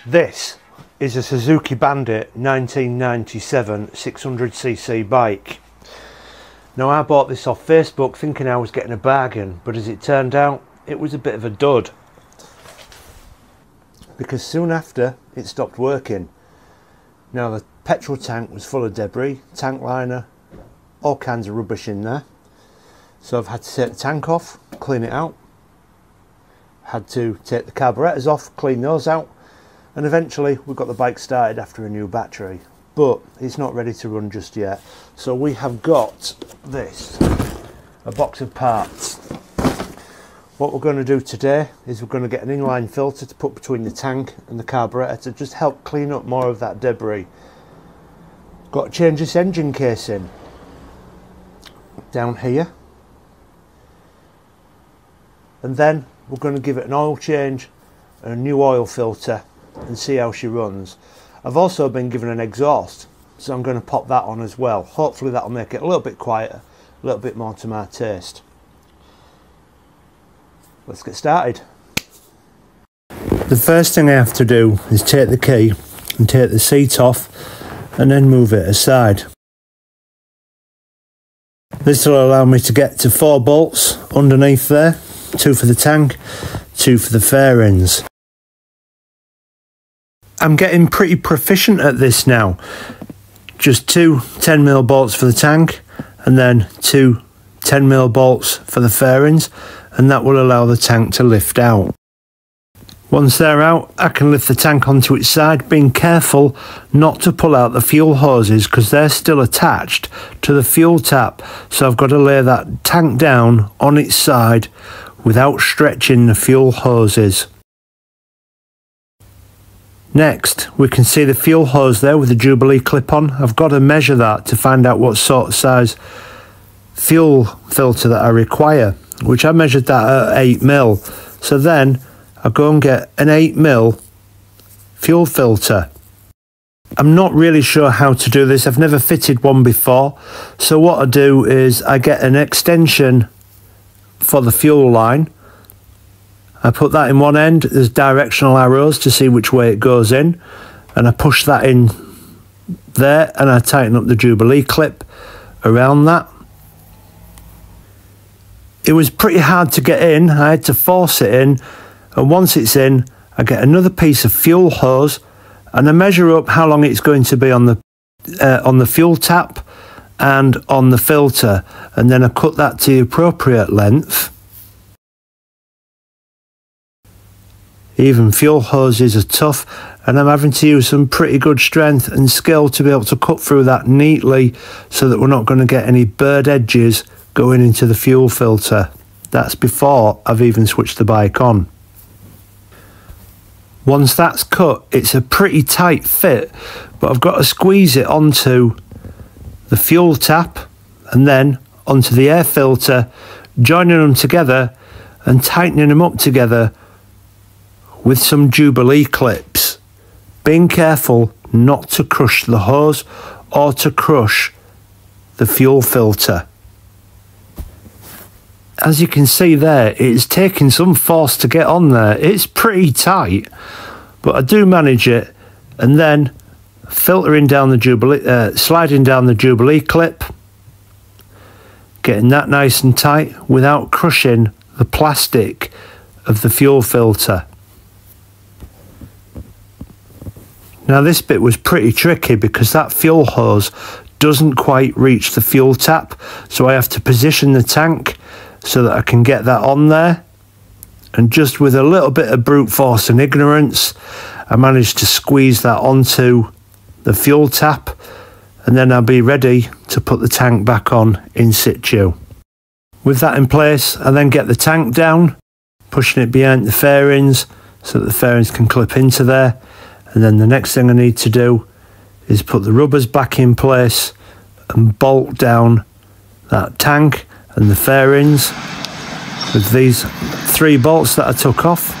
This is a Suzuki Bandit 1997 600cc bike. Now, I bought this off Facebook thinking I was getting a bargain, but as it turned out, it was a bit of a dud. Because soon after, it stopped working. Now, the petrol tank was full of debris, tank liner, all kinds of rubbish in there. So I've had to take the tank off, clean it out. Had to take the carburetors off, clean those out. And eventually we got the bike started after a new battery, but it's not ready to run just yet. So we have got this, a box of parts. What we're going to do today is we're going to get an inline filter to put between the tank and the carburetor to just help clean up more of that debris. Got to change this engine casing down here, and then we're going to give it an oil change and a new oil filter and see how she runs. I've also been given an exhaust, so I'm going to pop that on as well. Hopefully that'll make it a little bit quieter, a little bit more to my taste. Let's get started. The first thing I have to do is take the key and take the seat off and then move it aside. This will allow me to get to 4 bolts underneath there, 2 for the tank, 2 for the fairings. I'm getting pretty proficient at this now. Just 2 10mm bolts for the tank and then 2 10mm bolts for the fairings, and that will allow the tank to lift out. Once they're out, I can lift the tank onto its side, being careful not to pull out the fuel hoses because they're still attached to the fuel tap. So I've got to lay that tank down on its side without stretching the fuel hoses. Next, we can see the fuel hose there with the Jubilee clip on. I've got to measure that to find out what sort of size fuel filter that I require, which I measured that at 8mm. So then I go and get an 8mm fuel filter. I'm not really sure how to do this. I've never fitted one before. So what I do is I get an extension for the fuel line. I put that in one end. There's directional arrows to see which way it goes in, and I push that in there and I tighten up the Jubilee clip around that. It was pretty hard to get in. I had to force it in, and once it's in, I get another piece of fuel hose and I measure up how long it's going to be on the fuel tap and on the filter, and then I cut that to the appropriate length. Even fuel hoses are tough, and I'm having to use some pretty good strength and skill to be able to cut through that neatly so that we're not going to get any burred edges going into the fuel filter. That's before I've even switched the bike on. Once that's cut, it's a pretty tight fit, but I've got to squeeze it onto the fuel tap and then onto the air filter, joining them together and tightening them up together with some Jubilee clips, being careful not to crush the hose or to crush the fuel filter. As you can see there, it's taking some force to get on there. It's pretty tight, but I do manage it, and then filtering down the Jubilee, sliding down the Jubilee clip, getting that nice and tight without crushing the plastic of the fuel filter. Now, this bit was pretty tricky because that fuel hose doesn't quite reach the fuel tap, so I have to position the tank so that I can get that on there, and just with a little bit of brute force and ignorance, I managed to squeeze that onto the fuel tap, and then I'll be ready to put the tank back on in situ. With that in place, I then get the tank down, pushing it behind the fairings so that the fairings can clip into there. And then the next thing I need to do is put the rubbers back in place and bolt down that tank and the fairings with these 3 bolts that I took off.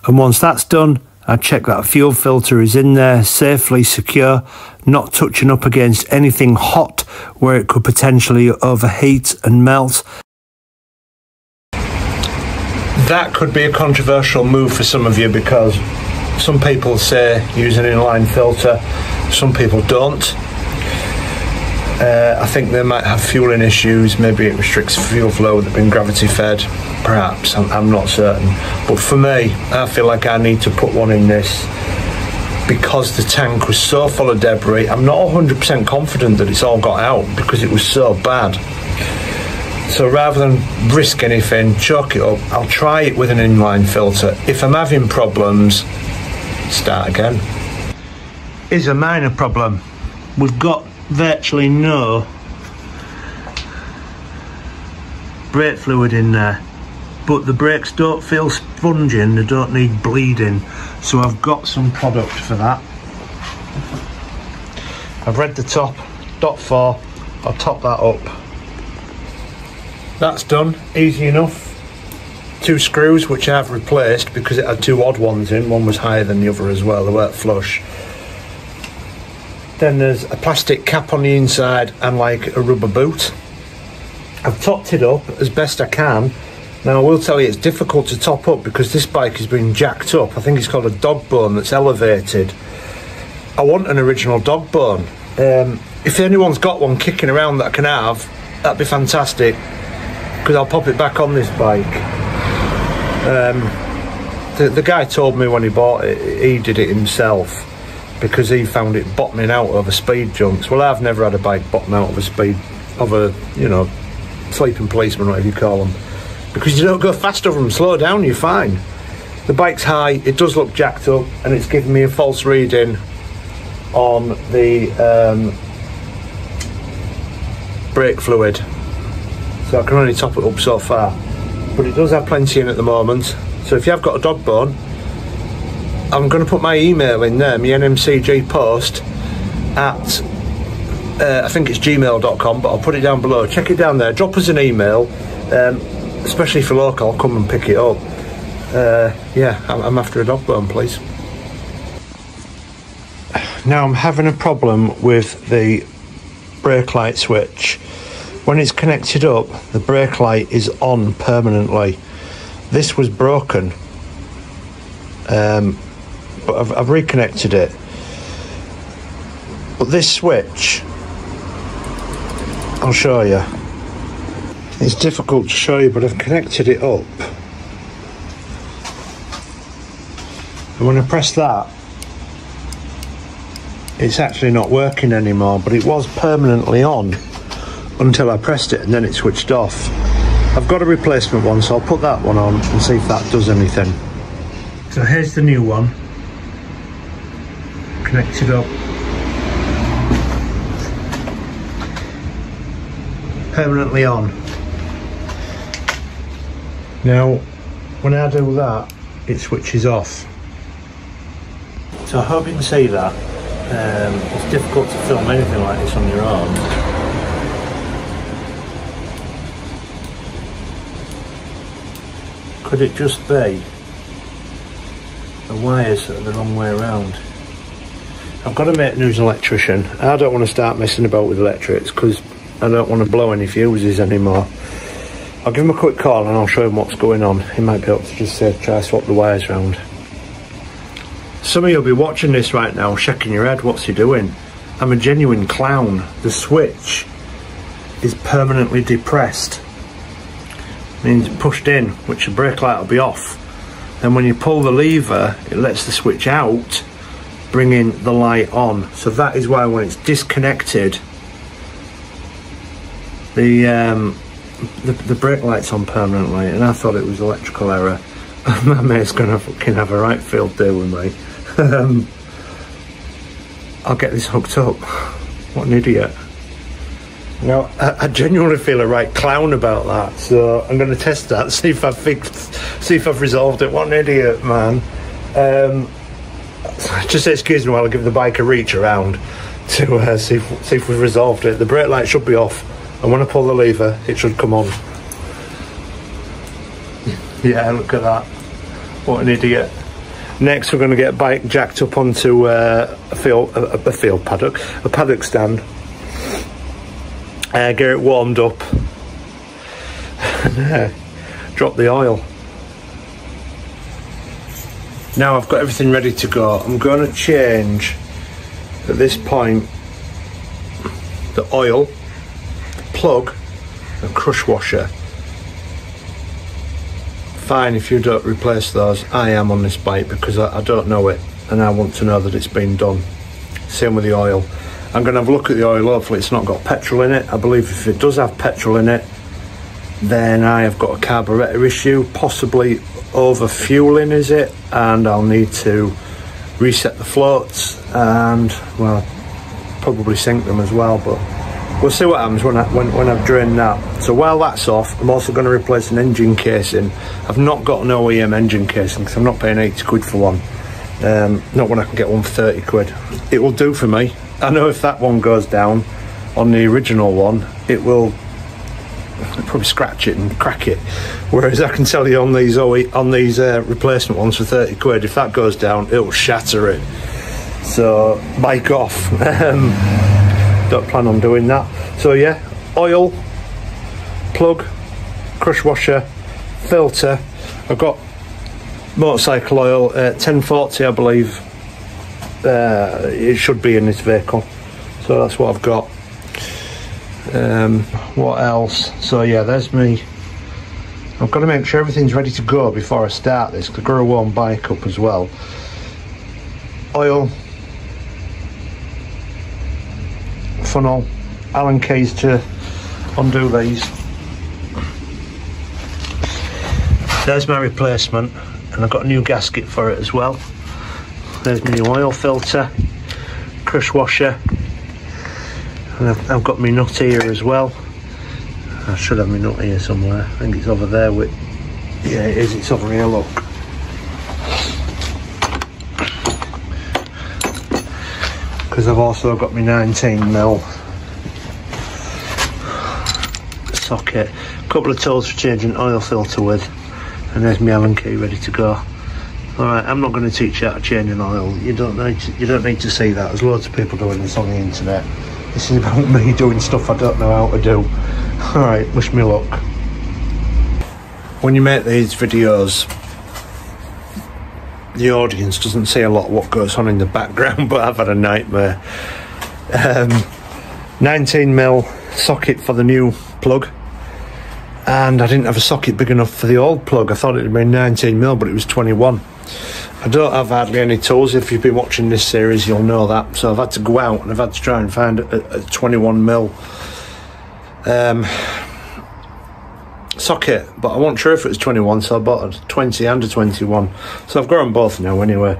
And once that's done, I check that fuel filter is in there safely secure, not touching up against anything hot where it could potentially overheat and melt. That could be a controversial move for some of you because Some people say use an inline filter, some people don't. I think they might have fueling issues, maybe it restricts fuel flow, they've been gravity fed, perhaps, I'm not certain. But for me, I feel like I need to put one in this because the tank was so full of debris. I'm not 100% confident that it's all got out because it was so bad. So rather than risk anything, chalk it up, I'll try it with an inline filter. If I'm having problems, start again. Here's a minor problem. We've got virtually no brake fluid in there, but the brakes don't feel spongy and they don't need bleeding, so I've got some product for that. I've read the top, .4, I'll top that up. That's done, easy enough. 2 screws which I've replaced because it had 2 odd ones in, one was higher than the other as well, they weren't flush. Then there's a plastic cap on the inside and like a rubber boot. I've topped it up as best I can. Now I will tell you it's difficult to top up because this bike has been jacked up. I think it's called a dog bone that's elevated. I want an original dog bone. If anyone's got one kicking around that I can have, that'd be fantastic because I'll pop it back on this bike. The guy told me when he bought it, he did it himself because he found it bottoming out over speed jumps. Well, I've never had a bike bottom out of a, you know, sleeping policeman, whatever you call them, because you don't go fast over them. Slow down, you're fine. The bike's high, it does look jacked up, and it's giving me a false reading on the brake fluid, so I can only top it up so far, but it does have plenty in at the moment. So if you have got a dog bone, I'm going to put my email in there, my nmcgpost at I think it's gmail.com, but I'll put it down below. Check it down there, drop us an email, especially if you're local, I'll come and pick it up. Yeah, I'm after a dog bone, please. Now I'm having a problem with the brake light switch. When it's connected up, the brake light is on permanently. This was broken, but I've reconnected it. But this switch, I'll show you. It's difficult to show you, but I've connected it up. And when I press that, it's actually not working anymore, but it was permanently on until I pressed it and then it switched off. I've got a replacement one, so I'll put that one on and see if that does anything. So here's the new one, connected up, permanently on. Now when I do that, it switches off. So I hope you can see that. It's difficult to film anything like this on your own. Could it just be the wires that are the wrong way around? I've got a mate who's an electrician. I don't want to start messing about with electrics because I don't want to blow any fuses anymore. I'll give him a quick call and I'll show him what's going on. He might be able to just say, try swap the wires around. Some of you will be watching this right now, shaking your head, what's he doing? I'm a genuine clown. The switch is permanently depressed. Means pushed in, which the brake light will be off. Then when you pull the lever, it lets the switch out, bringing the light on. So that is why when it's disconnected, the brake light's on permanently, and I thought it was electrical error. My mate's gonna fucking have a right field day with me. I'll get this hooked up. What an idiot. Now, I genuinely feel a right clown about that, so I'm going to test that, see if I've resolved it. What an idiot, man. Just excuse me while I give the bike a reach around to see if we've resolved it. The brake light should be off, and when I pull the lever, it should come on. Yeah, look at that. What an idiot. Next, we're going to get a bike jacked up onto a paddock stand. Get it warmed up and drop the oil. Now I've got everything ready to go. I'm going to change, at this point, the oil, plug and crush washer. Fine if you don't replace those. I am on this bike because I don't know it and I want to know that it's been done. Same with the oil. I'm going to have a look at the oil. Hopefully it's not got petrol in it. I believe if it does have petrol in it, then I have got a carburettor issue, possibly over fueling is it, and I'll need to reset the floats and, well, probably sink them as well, but we'll see what happens when I've drained that. So while that's off, I'm also going to replace an engine casing. I've not got an OEM engine casing because I'm not paying 80 quid for one. Not when I can get one for 30 quid. It will do for me. I know if that one goes down on the original one, it will probably scratch it and crack it. Whereas I can tell you on these replacement ones for 30 quid, if that goes down, it'll shatter it. So bike off. Don't plan on doing that. So yeah, oil, plug, crush washer, filter. I've got motorcycle oil, 1040 I believe. It should be in this vehicle, so that's what I've got. What else? So yeah, there's me. I've got to make sure everything's ready to go before I start this, because I've got to warm bike up as well. Oil, funnel, Allen keys to undo these. There's my replacement, and I've got a new gasket for it as well. There's my new oil filter, crush washer, and I've got my nut here as well. I should have my nut here somewhere. I think it's over there with, yeah it is, it's over here, look. Because I've also got my 19mm socket, a couple of tools for changing oil filter with, and there's my Allen key ready to go. Alright, I'm not going to teach you how to change an oil. You don't need to see that. There's loads of people doing this on the internet. This is about me doing stuff I don't know how to do. Alright, wish me luck. When you make these videos, the audience doesn't see a lot of what goes on in the background, but I've had a nightmare. 19mm socket for the new plug, and I didn't have a socket big enough for the old plug. I thought it would be 19mm, but it was 21. I don't have hardly any tools. If you've been watching this series, you'll know that. So I've had to go out and I've had to try and find a 21mm socket, but I wasn't sure if it was 21, so I bought a 20 and a 21. So I've got them both now anyway.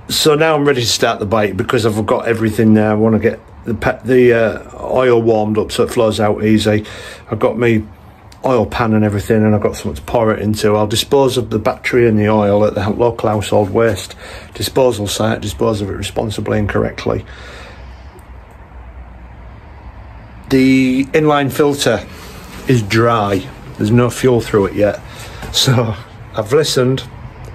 So now I'm ready to start the bike because I've got everything there. I want to get the oil warmed up so it flows out easy. I've got my oil pan and everything, and I've got something to pour it into. I'll dispose of the battery and the oil at the local household waste disposal site, dispose of it responsibly and correctly. The inline filter is dry, there's no fuel through it yet, so I've listened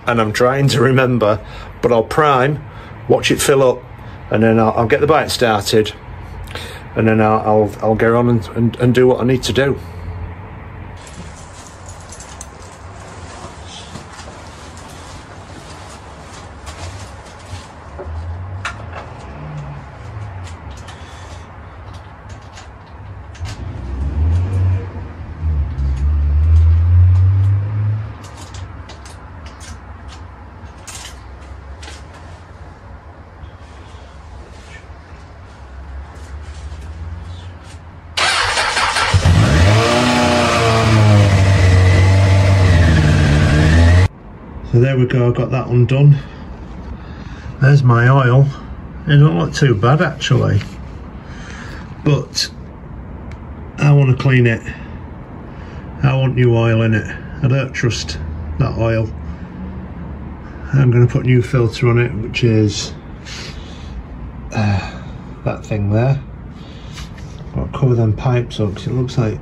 and I'm trying to remember, but I'll prime, watch it fill up, and then I'll get the bike started, and then I'll get on and do what I need to do. So there we go, I got that undone. There's my oil. It don't look too bad actually, but I want to clean it. I want new oil in it. I don't trust that oil. I'm going to put a new filter on it, which is that thing there. I'll cover them pipes up because it looks like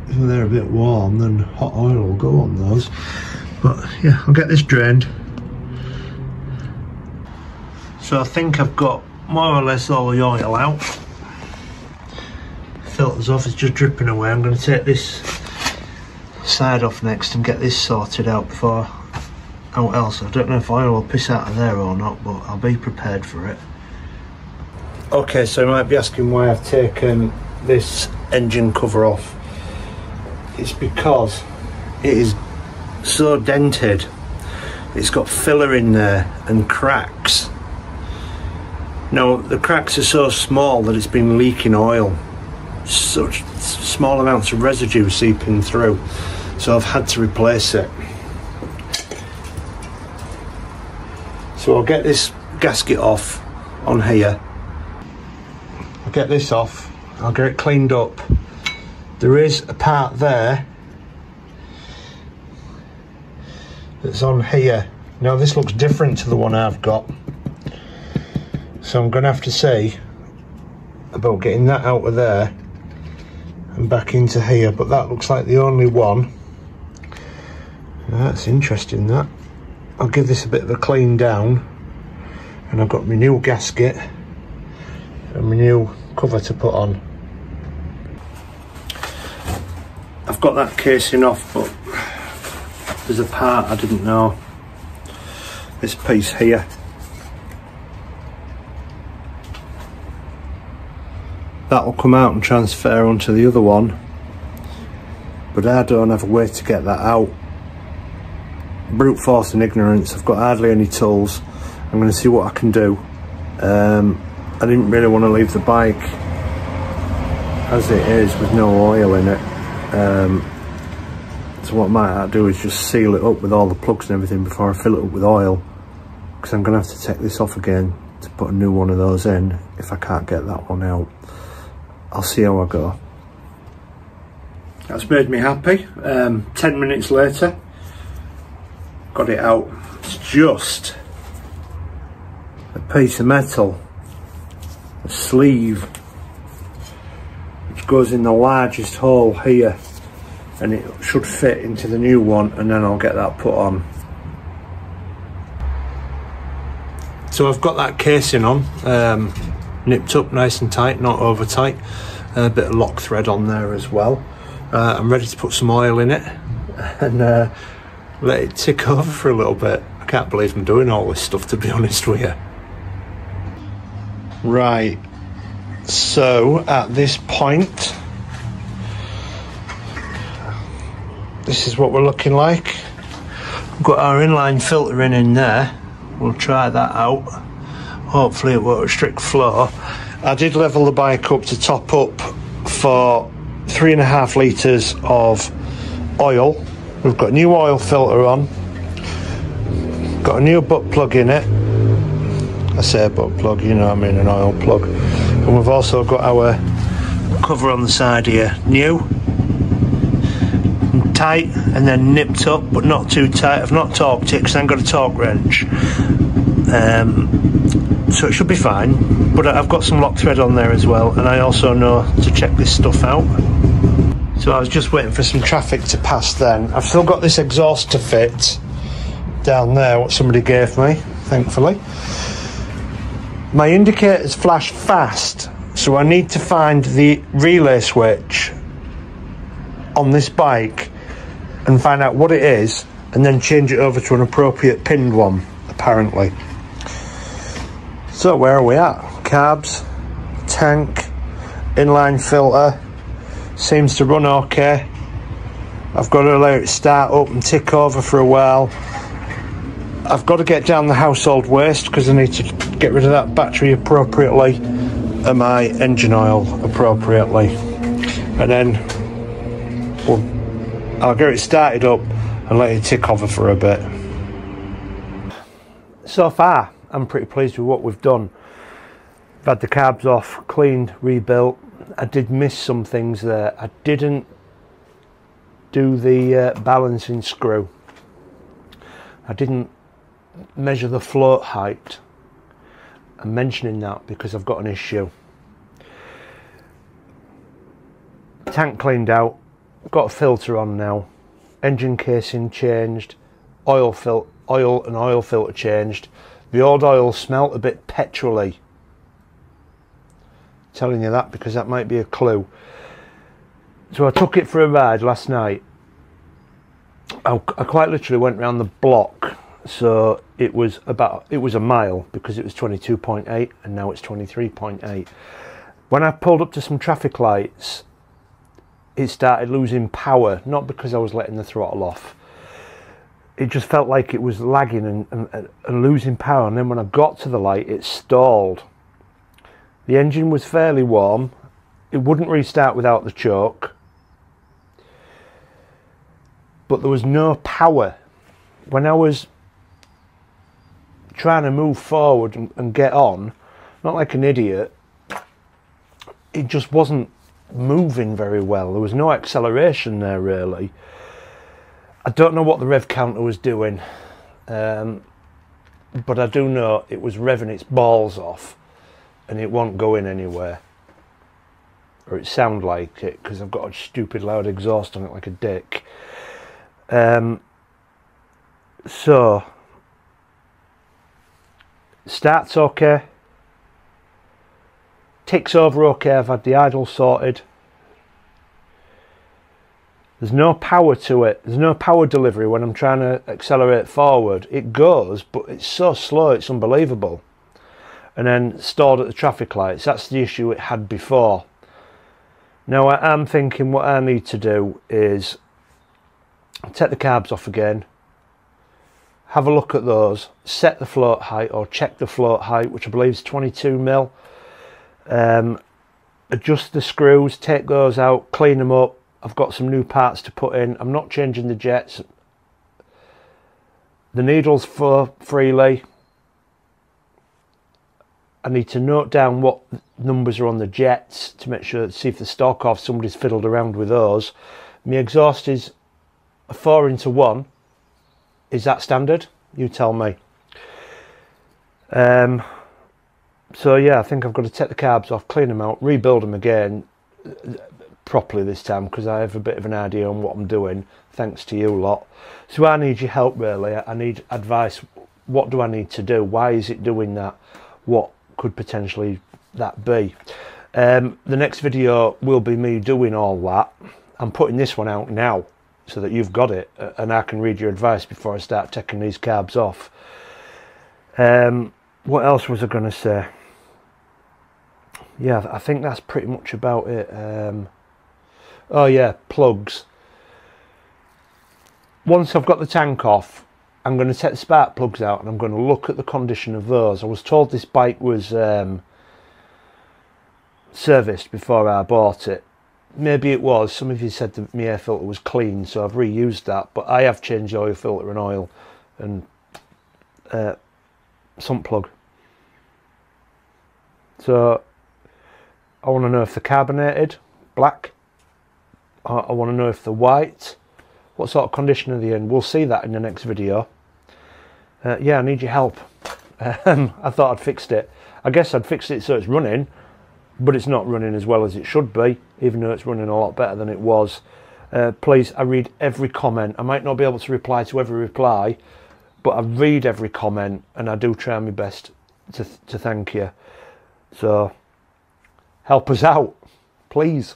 if they're a bit warm then hot oil will go on those. But yeah, I'll get this drained. So I think I've got more or less all the oil out. Filter's off, it's just dripping away. I'm going to take this side off next and get this sorted out before out else. I don't know if oil will piss out of there or not, but I'll be prepared for it. Okay, so you might be asking why I've taken this engine cover off. It's because it is so dented. It's got filler in there and cracks. Now the cracks are so small that it's been leaking oil. Such small amounts of residue seeping through, so I've had to replace it. So I'll get this gasket off on here. I'll get this off, I'll get it cleaned up. There is a part there that's on here. Now this looks different to the one I've got, so I'm going to have to see about getting that out of there and back into here, but that looks like the only one. That's interesting, that. I'll give this a bit of a clean down, and I've got my new gasket and my new cover to put on. I've got that casing off, but there's a part I didn't know. This piece here. That'll come out and transfer onto the other one, but I don't have a way to get that out. Brute force and ignorance. I've got hardly any tools. I'm going to see what I can do. I didn't really want to leave the bike as it is with no oil in it. So what I might do is just seal it up with all the plugs and everything before I fill it up with oil, because I'm going to have to take this off again to put a new one of those in if I can't get that one out. I'll see how I go. That's made me happy. 10 minutes later, got it out. It's just a piece of metal, a sleeve, which goes in the largest hole here, and it should fit into the new one, and then I'll get that put on. So I've got that casing on, nipped up nice and tight, not over tight. A bit of lock thread on there as well. I'm ready to put some oil in it and let it tick over for a little bit. I can't believe I'm doing all this stuff, to be honest with you. Right, so at this point, this is what we're looking like. We've got our inline filter in there. We'll try that out. Hopefully it won't restrict flow. I did level the bike up to top up for 3.5 litres of oil. We've got a new oil filter on, got a new butt plug in it. I say a butt plug, you know what I mean, an oil plug. And we've also got our cover on the side here, new, tight, and then nipped up, but not too tight. I've not torqued it because I ain't got a torque wrench. So it should be fine, but I've got some lock thread on there as well, and I also know to check this stuff out. So I was just waiting for some traffic to pass then. I've still got this exhaust to fit down there, what somebody gave me, thankfully. My indicators flash fast, so I need to find the relay switch on this bike and find out what it is, and then change it over to an appropriate pinned one, apparently. So where are we at? Carbs, tank, inline filter, seems to run okay. I've got to let it start up and tick over for a while. I've got to get down the household waste because I need to get rid of that battery appropriately and my engine oil appropriately. And then I'll get it started up and let it tick over for a bit. So far, I'm pretty pleased with what we've done. I've had the carbs off, cleaned, rebuilt. I did miss some things there. I didn't do the balancing screw. I didn't measure the float height. I'm mentioning that because I've got an issue. Tank cleaned out, got a filter on now, engine casing changed, oil and oil filter changed. The old oil smelt a bit petrol-y. Telling you that because that might be a clue. So I took it for a ride last night. I quite literally went round the block So it was a mile, because it was 22.8 and now it's 23.8. When I pulled up to some traffic lights, it started losing power, not because I was letting the throttle off. It just felt like it was lagging and losing power, and then when I got to the light, it stalled. The engine was fairly warm. It wouldn't restart without the choke, but there was no power. When I was trying to move forward and get on, not like an idiot, it just wasn't moving very well. There was no acceleration there really. I don't know what the rev counter was doing, but I do know it was revving its balls off and it wasn't going anywhere, or it sounded like it, because I've got a stupid loud exhaust on it like a dick. So starts okay, ticks over okay. I've had the idle sorted. There's no power to it. There's no power delivery when I'm trying to accelerate forward. It goes, but it's so slow, it's unbelievable. And then stalled at the traffic lights. That's the issue it had before. Now I'm thinking what I need to do is take the carbs off again, have a look at those, set the float height, or check the float height, which I believe is 22 mil. Adjust the screws, take those out, clean them up. I've got some new parts to put in. I'm not changing the jets. The needles flow freely. I need to note down what numbers are on the jets to make sure, see if the stock off, somebody's fiddled around with those. My exhaust is a 4:1. Is that standard? You tell me. So yeah, I think I've got to take the carbs off, clean them out, rebuild them again properly this time, because I have a bit of an idea on what I'm doing, thanks to you lot. So I need your help really. I need advice. What do I need to do? Why is it doing that? What could potentially that be? The next video will be me doing all that. I'm putting this one out now so that you've got it and I can read your advice before I start taking these carbs off. What else was I going to say? Yeah, I think that's pretty much about it. Oh yeah, plugs. Once I've got the tank off, I'm going to take the spark plugs out and I'm going to look at the condition of those. I was told this bike was serviced before I bought it. Maybe it was. Some of you said that my air filter was clean, so I've reused that, but I have changed the oil filter and oil and sump plug. So I want to know if they're carbonated, black. I want to know if they're white. What sort of condition are they in? We'll see that in the next video. Yeah, I need your help. I thought I'd fixed it. I guess I'd fixed it so it's running, but it's not running as well as it should be, even though it's running a lot better than it was. Please, I read every comment. I might not be able to reply to every reply, but I read every comment and I do try my best to thank you. So help us out, please.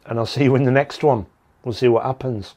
And I'll see you in the next one. We'll see what happens.